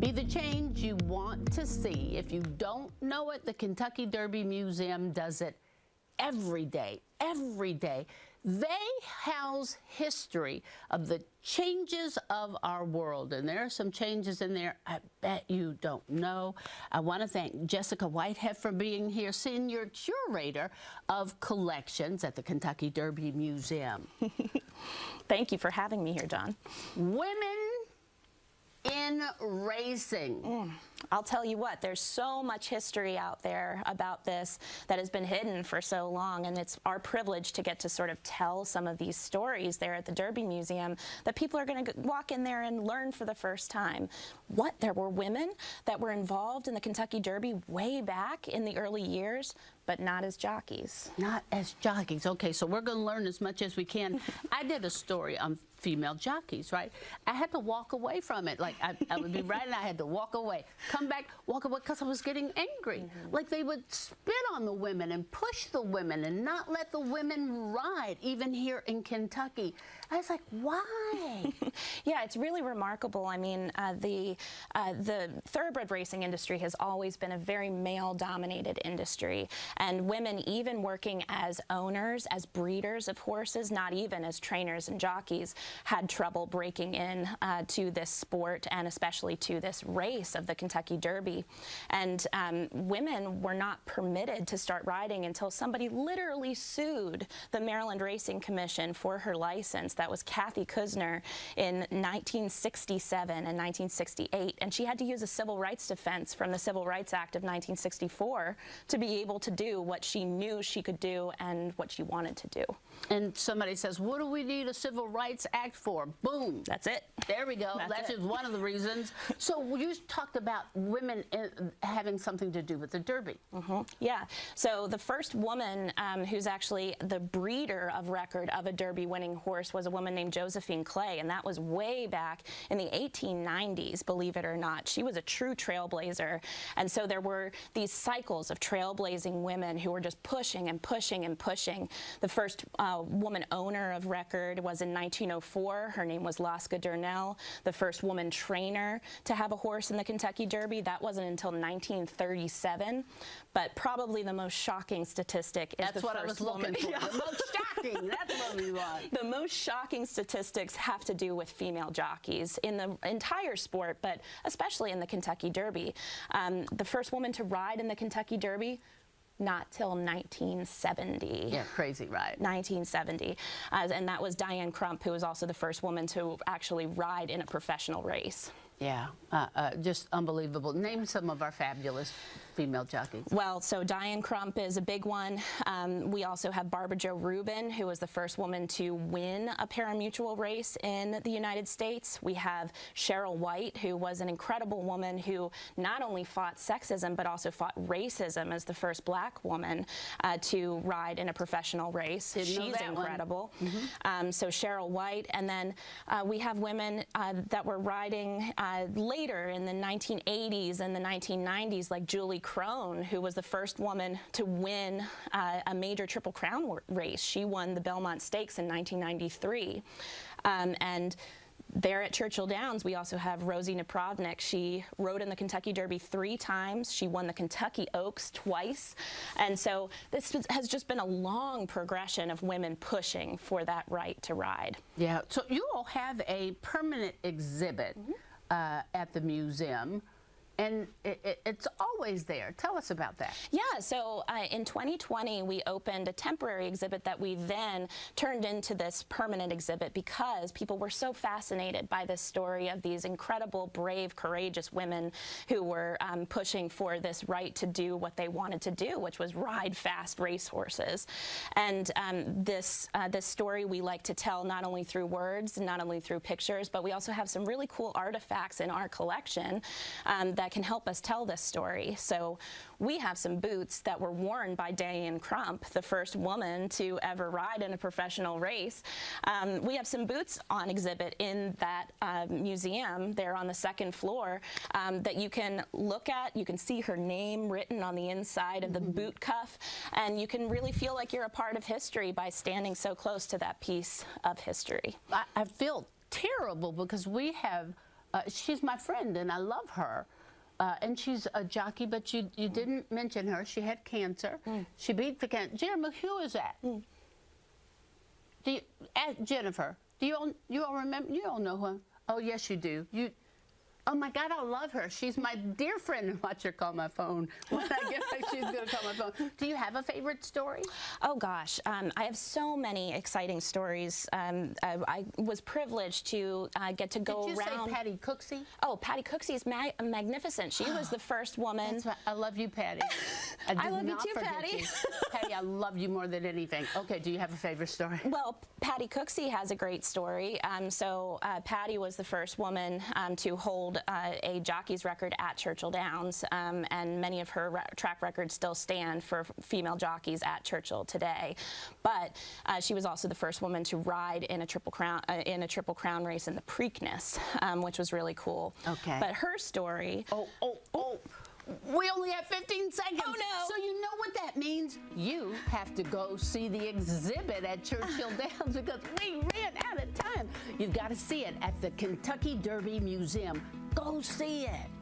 Be the change you want to see. If you don't know it, the Kentucky Derby Museum does it every day, every day. They house history of the changes of our world, and there are some changes in there I bet you don't know. I want to thank Jessica Whitehead for being here, Senior Curator of Collections at the Kentucky Derby Museum. Thank you for having me here, John. Women in racing. I'll tell you what, there's so much history out there about this that has been hidden for so long, and it's our privilege to get to sort of tell some of these stories there at the Derby Museum that people are going to walk in there and learn for the first time. There were women that were involved in the Kentucky Derby way back in the early years, but not as jockeys. Not as jockeys. Okay, so we're going to learn as much as we can. I did a story on female jockeys, right? I had to walk away from it. Like, I would be riding, I had to walk away. Come back, walk away, because I was getting angry. Like, they would spit on the women and push the women and not let the women ride, even here in Kentucky. I was like, why? Yeah, it's really remarkable. I mean, the thoroughbred racing industry has always been a very male-dominated industry, and women, even working as owners, as breeders of horses, not even as trainers and jockeys, had trouble breaking in to this sport, and especially to this race of the Kentucky Derby. And women were not permitted to start riding until somebody literally sued the Maryland Racing Commission for her license. That was Kathy Kuzner in 1967 and 1968, and she had to use a civil rights defense from the Civil Rights Act of 1964 to be able to do what she knew she could do and what she wanted to do. And somebody says, what do we need a Civil Rights Act for? Boom. That's it. There we go. That's just one of the reasons. So you talked about women having something to do with the Derby. Yeah. So the first woman who's actually the breeder of record of a Derby winning horse was a woman named Josephine Clay, and that was way back in the 1890s, believe it or not. She was a true trailblazer, and so there were these cycles of trailblazing women who were just pushing and pushing and pushing. The first woman owner of record was in 1904. Her name was Laska Durnell. The first woman trainer to have a horse in the Kentucky Derby, that wasn't until 1937. But probably the most shocking statistic is That's the what first I was looking woman. for. The most shocking. That's what we want. The most shocking statistics have to do with female jockeys in the entire sport, but especially in the Kentucky Derby. The first woman to ride in the Kentucky Derby, not till 1970. Yeah, crazy, right? 1970. And that was Diane Crump, who was also the first woman to actually ride in a professional race. Yeah, just unbelievable. Name some of our fabulous female jockeys. Well, so Diane Crump is a big one. We also have Barbara Jo Rubin, who was the first woman to win a parimutuel race in the United States. We have Cheryl White, who was an incredible woman who not only fought sexism, but also fought racism as the first black woman to ride in a professional race. She's incredible. So Cheryl White, and then we have women that were riding later in the 1980s and the 1990s, like Julie Crone, who was the first woman to win a major Triple Crown race. She won the Belmont Stakes in 1993. And there at Churchill Downs, we also have Rosie Napravnik. She rode in the Kentucky Derby 3 times. She won the Kentucky Oaks twice. And so this has just been a long progression of women pushing for that right to ride. Yeah, so you all have a permanent exhibit at the museum, and it's always there. Tell us about that. Yeah, so in 2020, we opened a temporary exhibit that we then turned into this permanent exhibit because people were so fascinated by this story of these incredible, brave, courageous women who were pushing for this right to do what they wanted to do, which was ride fast racehorses. And this story we like to tell not only through words, not only through pictures, but we also have some really cool artifacts in our collection that can help us tell this story. So we have some boots that were worn by Diane Crump, the first woman to ever ride in a professional race. We have some boots on exhibit in that museum there on the 2nd floor that you can look at. You can see her name written on the inside of the boot cuff, and you can really feel like you're a part of history by standing so close to that piece of history. I feel terrible because we have she's my friend, and I love her. And she's a jockey, but you didn't mention her. She had cancer. She beat the cancer. Jennifer, who is that? Jennifer, do you all remember? You all know her. Oh, yes, you do. Oh my God, I love her. She's my dear friend. Watch her call my phone. When I get back, she's going to call my phone. Do you have a favorite story? Oh gosh, I have so many exciting stories. I was privileged to get to go Did you around. say Patty Cooksey? Oh, Patty Cooksey is magnificent. She was the first woman. That's right. I love you, Patty. I love you not too, forget Patty. you. Patty, I love you more than anything. Okay, do you have a favorite story? Well, Patty Cooksey has a great story. Patty was the first woman to hold a jockey's record at Churchill Downs, and many of her track records still stand for female jockeys at Churchill today. But she was also the first woman to ride in a Triple Crown race in the Preakness, which was really cool. Okay. But her story. Oh. We only have 15 seconds. Oh, no. So you know what that means? You have to go see the exhibit at Churchill Downs because we ran out of time. You've got to see it at the Kentucky Derby Museum. Go see it.